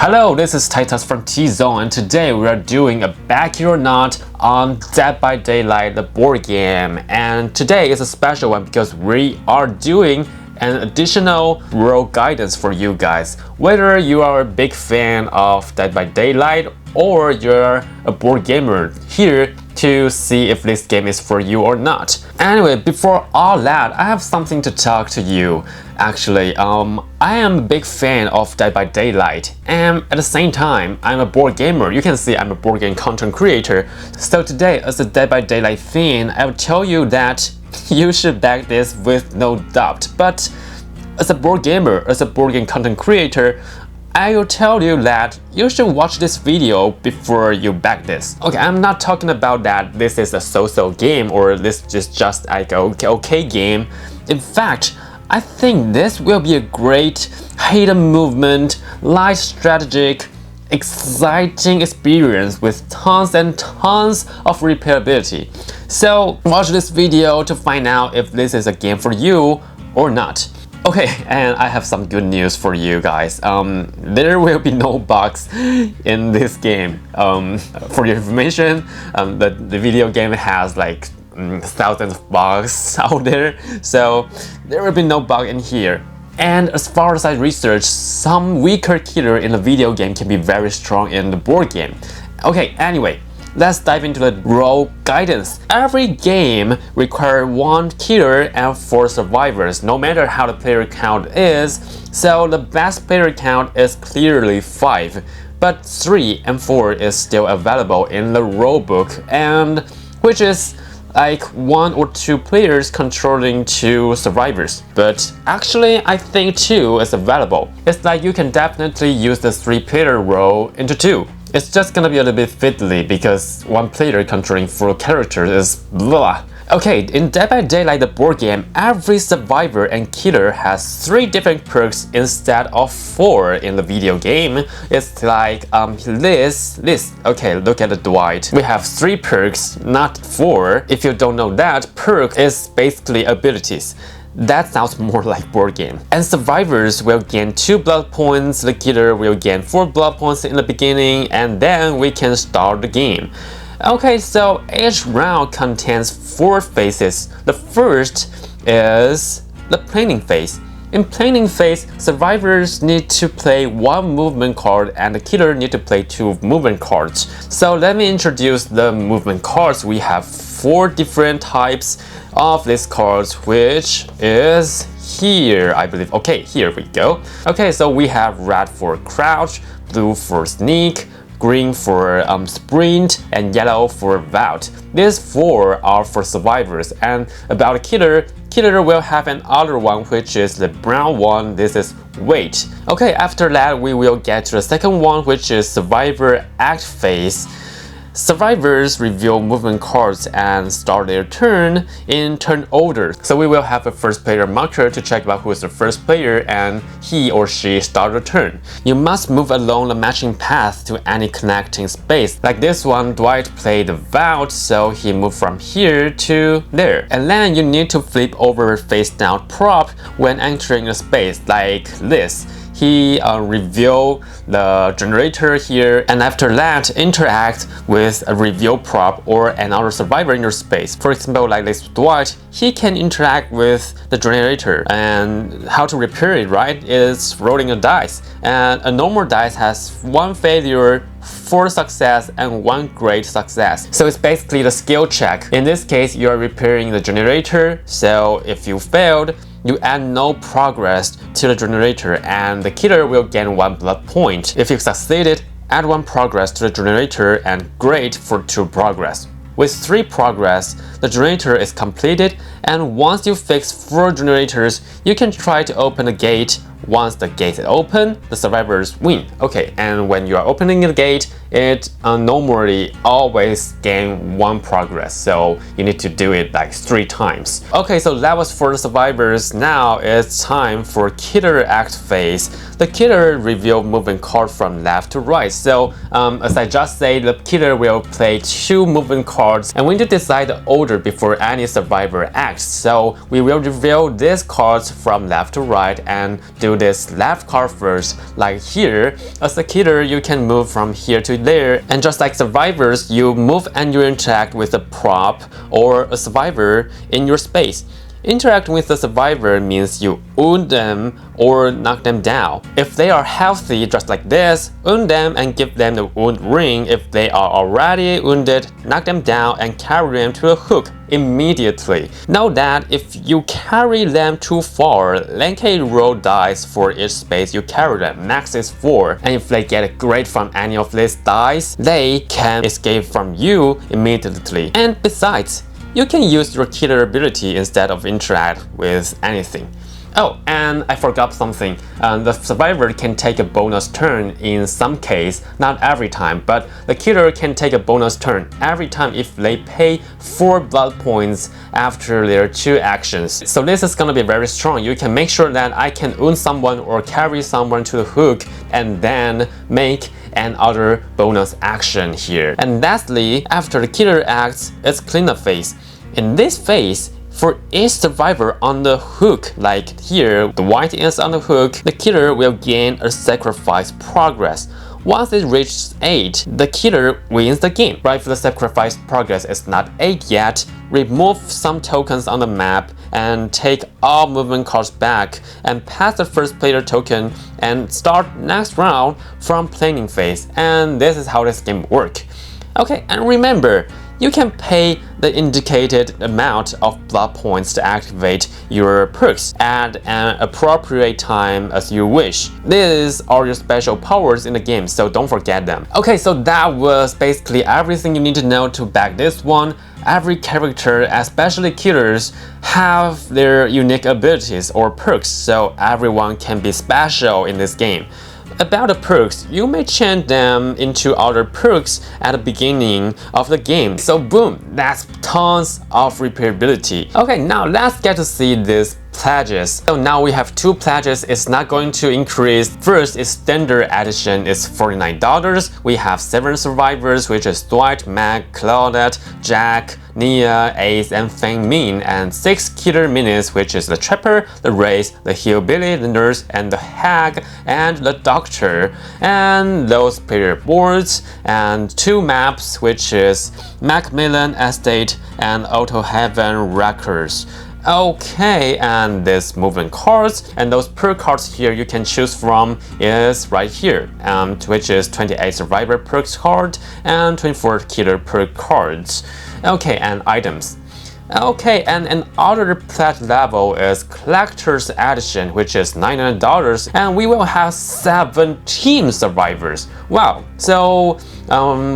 Hello, this is Titus from T-Zone, and today we are doing a Back or Not on Dead by Daylight, the board game. And today is a special one because we are doing an additional role guidance for you guys. Whether you are a big fan of Dead by Daylight or you're a board gamer, here to see if this game is for you or not. Anyway, before all that, I have something to talk to you. Actually, I am a big fan of Dead by Daylight, and at the same time, I'm a board gamer. You can see I'm a board game content creator. So today, as a Dead by Daylight fan, I will tell you that you should back this with no doubt. But as a board gamer, as a board game content creator, I will tell you that you should watch this video before you back this. Okay, I'm not talking about that this is a so-so game or this is just like a okay game. In fact, I think this will be a great hidden movement, light strategic, exciting experience with tons and tons of replayability. So watch this video to find out if this is a game for you or not. Okay, and I have some good news for you guys. There will be no bugs in this game. For your information, the video game has like thousands of bugs out there, so there will be no bug in here. And as far as I researched, some weaker killer in the video game can be very strong in the board game. Okay, anyway, let's dive into the role guidance. Every game requires one killer and 4 survivors, no matter how the player count is. So the best player count is clearly 5, but 3 and 4 is still available in the rule book, and which is like 1 or 2 players controlling 2 survivors. But actually, I think 2 is available. It's like you can definitely use the 3-player role into 2. It's just gonna be a little bit fiddly because 1 player controlling 4 characters is blah. Okay, in Dead by Daylight, the board game, every survivor and killer has 3 different perks instead of 4 in the video game. It's like this. Okay, look at the Dwight. We have 3 perks, not 4. If you don't know that, perk is basically abilities. That sounds more like board game. And survivors will gain 2 blood points, the killer will gain 4 blood points in the beginning, and then we can start the game. Okay, so each round contains 4 phases. The first is the planning phase. In planning phase, survivors need to play 1 movement card and the killer need to play 2 movement cards. So let me introduce the movement cards. We have 4 different types of these cards, which is here, I believe. Okay, here we go. Okay, so we have red for crouch, blue for sneak, green for sprint, and yellow for vault. These 4 are for survivors. And about a killer will have another one, which is the brown one. This is wait. Okay, after that we will get to the second one, which is survivor act phase. Survivors reveal movement cards and start their turn in turn order. So we will have a first player marker to check about who is the first player and he or she start a turn. You must move along the matching path to any connecting space. Like this one, Dwight played the vault, so he moved from here to there. And then you need to flip over face down prop when entering a space like this. He reveal the generator here, and after that interact with a reveal prop or another survivor in your space. For example, like this Dwight, he can interact with the generator, and how to repair it, right, is rolling a dice. And a normal dice has 1 failure, 4 success, and 1 great success. So it's basically the skill check. In this case, you are repairing the generator, so if you failed, you add no progress to the generator and the killer will gain 1 blood point. If you succeeded, add 1 progress to the generator and great for 2 progress. With 3 progress, the generator is completed, and once you fix 4 generators, you can try to open the gate. Once the gate is open, the survivors win. Okay, and when you are opening the gate, it normally always gain 1 progress, so you need to do it like 3 times. Okay, so that was for the survivors. Now it's time for killer act phase. The killer reveal movement card from left to right. So as I just said, the killer will play 2 movement cards, and we need to decide the order before any survivor acts. So we will reveal these cards from left to right and do do this left card first. Like here, as a killer, you can move from here to there, and just like survivors, you move and you interact with a prop or a survivor in your space. Interacting with the survivor means you wound them or knock them down. If they are healthy, just like this, wound them and give them the wound ring. If they are already wounded, knock them down and carry them to a hook immediately. Note that if you carry them too far, Lankey roll dice for each space you carry them. Max is 4, and if they get a grade from any of these dice, they can escape from you immediately. And besides, you can use your killer ability instead of interact with anything. Oh, and I forgot something. The survivor can take a bonus turn in some case, not every time, but the killer can take a bonus turn every time if they pay 4 blood points after their 2 actions. So this is gonna be very strong. You can make sure that I can wound someone or carry someone to the hook and then make another bonus action here. And lastly, after the killer acts, it's cleanup phase. In this phase, for each survivor on the hook, like here, the white is on the hook, the killer will gain a sacrifice progress. Once it reaches 8, the killer wins the game. Right, if the sacrifice progress is not 8 yet, remove some tokens on the map and take all movement cards back and pass the first player token and start next round from planning phase. And this is how this game works. Okay, and remember, you can pay the indicated amount of blood points to activate your perks at an appropriate time as you wish. These are your special powers in the game, so don't forget them. Okay, so that was basically everything you need to know to back this one. Every character, especially killers, have their unique abilities or perks, so everyone can be special in this game. About the perks, you may change them into other perks at the beginning of the game. So boom, that's tons of replayability. Okay, now let's get to see these pledges. So now we have 2 pledges. It's not going to increase. First is standard edition, is $49. We have 7 survivors, which is Dwight, Mac, Claudette, Jack, Nia, Ace, and Fang Min, and 6 killer minis, which is the Trapper, the Wraith, the Hillbilly, the Nurse, and the Hag, and the Doctor. And those player boards, and 2 maps, which is Macmillan Estate and Auto Heaven Wreckers. Okay, and this movement cards and those perk cards here you can choose from is right here, which is 28 survivor perks card and 24 killer perk cards. Okay, and items. Okay, and another pledge level is collector's edition, which is $99, and we will have 17 survivors. Wow! So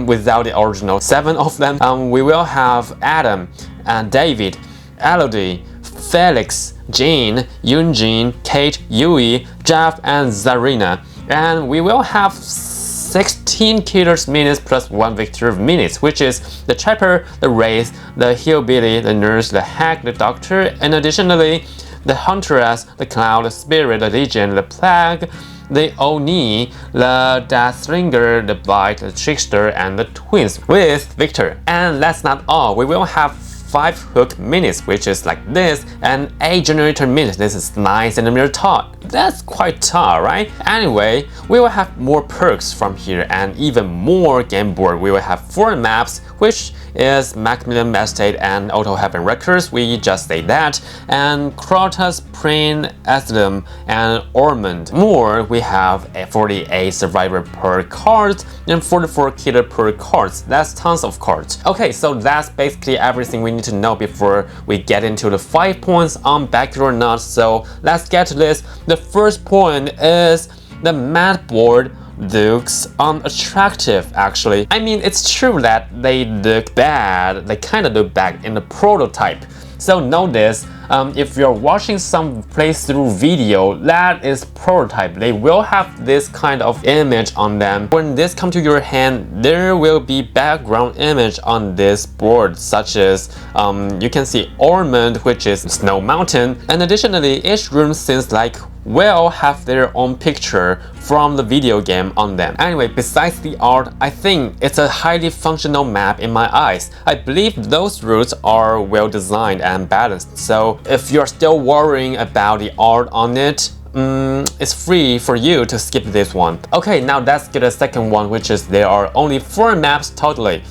without the original 7 of them, we will have Adam and David, Elodie, Felix, Jean, Yunjin, Kate, Yui, Jeff, and Zarina. And we will have 16 killers minutes plus 1 victor minutes, which is the Trapper, the Wraith, the Hillbilly, the Nurse, the Hag, the Doctor, and additionally, the Huntress, the Cloud, the Spirit, the Legion, the Plague, the Oni, the Deathbringer, the Blight, the Trickster, and the Twins with Victor. And that's not all, we will have 5 hook minutes, which is like this, and 8 generator minutes. This is 9 centimeter tall. That's quite tall, right? Anyway, we will have more perks from here and even more game board. We will have 4 maps, which is Macmillan Estate and Auto Heaven Wreckers. We just say that, and Crotus, Preen, Asylum, and Ormond. More, we have 48 survivor per cards and 44 killer per cards. That's tons of cards. Okay, so that's basically everything we need to know before we get into the 5 points on back or not. So let's get to this. The first point is the mat board looks unattractive. Actually, I mean, it's true that they look bad. They kind of look bad in the prototype. So notice, if you're watching some playthrough video that is prototype, they will have this kind of image on them. When this comes to your hand, there will be background image on this board, such as you can see Ormond, which is Snow Mountain, and additionally, each room seems like will have their own picture from the video game on them. Anyway, besides the art, I think it's a highly functional map in my eyes. I believe those routes are well designed and balanced. So if you're still worrying about the art on it, it's free for you to skip this one. Okay, now let's get the second one, which is there are only 4 maps totally.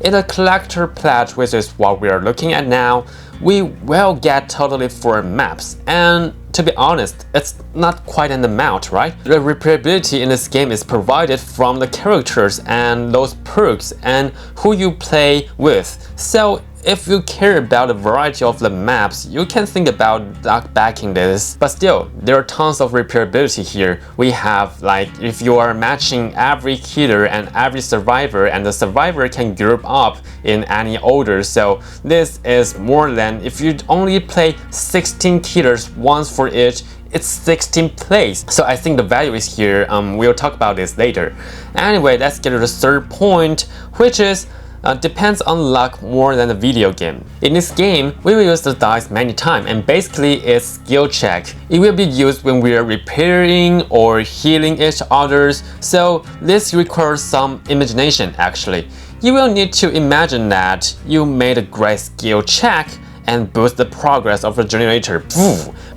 In the collector pledge, which is what we are looking at now, we will get totally 4 maps. And to be honest, it's not quite an amount, right? The replayability in this game is provided from the characters and those perks and who you play with. So if you care about the variety of the maps, you can think about backing this. But still, there are tons of replayability here. We have like if you are matching every killer and every survivor, and the survivor can group up in any order. So this is more than if you only play 16 killers once for each. It's 16 plays. So I think the value is here. We'll talk about this later. Anyway, let's get to the third point, which is depends on luck more than the video game. In this game, we will use the dice many times, and basically it's skill check. It will be used when we are repairing or healing each others, so this requires some imagination actually. You will need to imagine that you made a great skill check and boost the progress of the generator,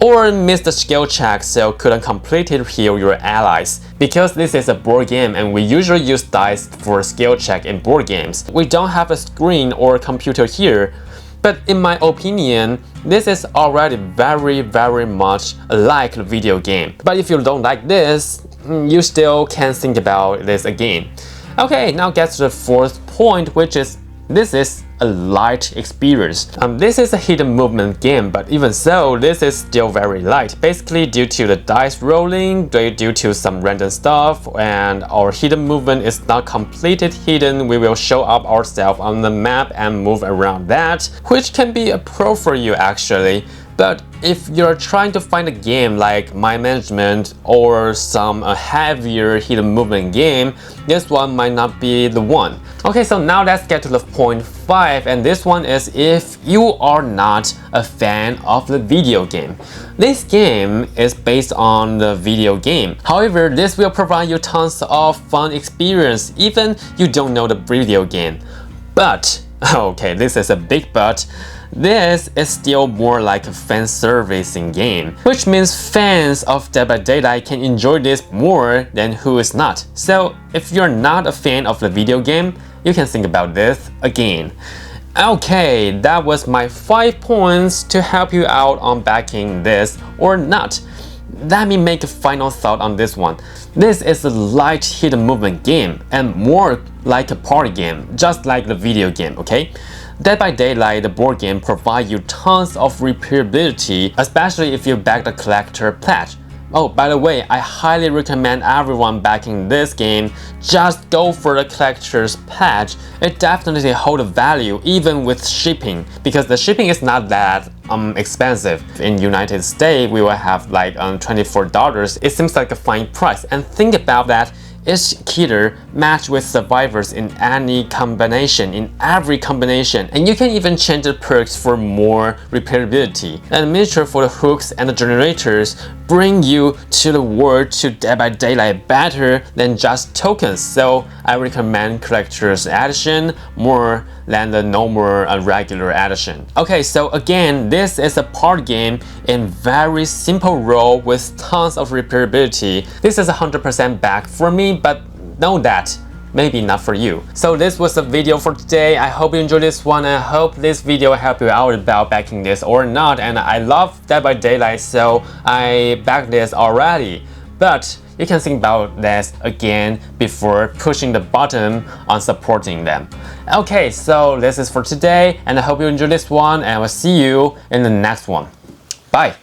or missed the skill check so couldn't completely heal your allies. Because this is a board game and we usually use dice for skill check in board games, we don't have a screen or a computer here. But in my opinion, this is already very much like the video game. But if you don't like this, you still can think about this again. Okay, now get to the fourth point, which is this is a light experience. This is a hidden movement game, but even so, this is still very light. Basically, due to the dice rolling, due to some random stuff, and our hidden movement is not completed hidden, we will show up ourselves on the map and move around that, which can be a pro for you actually. But if you're trying to find a game like Mind Management or some heavier hidden movement game, this one might not be the one. Okay, so now let's get to the point 5, and this one is if you are not a fan of the video game. This game is based on the video game. However, this will provide you tons of fun experience even you don't know the video game. But, okay, this is a big but. This is still more like a fan servicing game, which means fans of Dead by Daylight can enjoy this more than who is not. So if you're not a fan of the video game, you can think about this again. Okay, that was my 5 points to help you out on backing this or not. Let me make a final thought on this one. This is a light hidden movement game and more like a party game, just like the video game, okay? Dead by Daylight, the board game, provides you tons of replayability, especially if you back the collector pledge. Oh, by the way, I highly recommend everyone backing this game. Just go for the collector's pledge. It definitely holds value even with shipping, because the shipping is not that expensive. In United States, we will have like $24. It seems like a fine price. And think about that. Each killer match with survivors in any combination, in every combination, and you can even change the perks for more replayability. And the miniature for the hooks and the generators bring you to the world to Dead by Daylight better than just tokens. So I recommend collector's edition more than the normal regular edition. Okay, so again, this is a party game in very simple role with tons of replayability. This is 100% back for me, but know that maybe not for you. So this was the video for today. I hope you enjoyed this one. I hope this video helped you out about backing this or not. And I love Dead by Daylight, so I backed this already. But you can think about this again before pushing the button on supporting them. Okay, so this is for today, and I hope you enjoyed this one, and I will see you in the next one. Bye!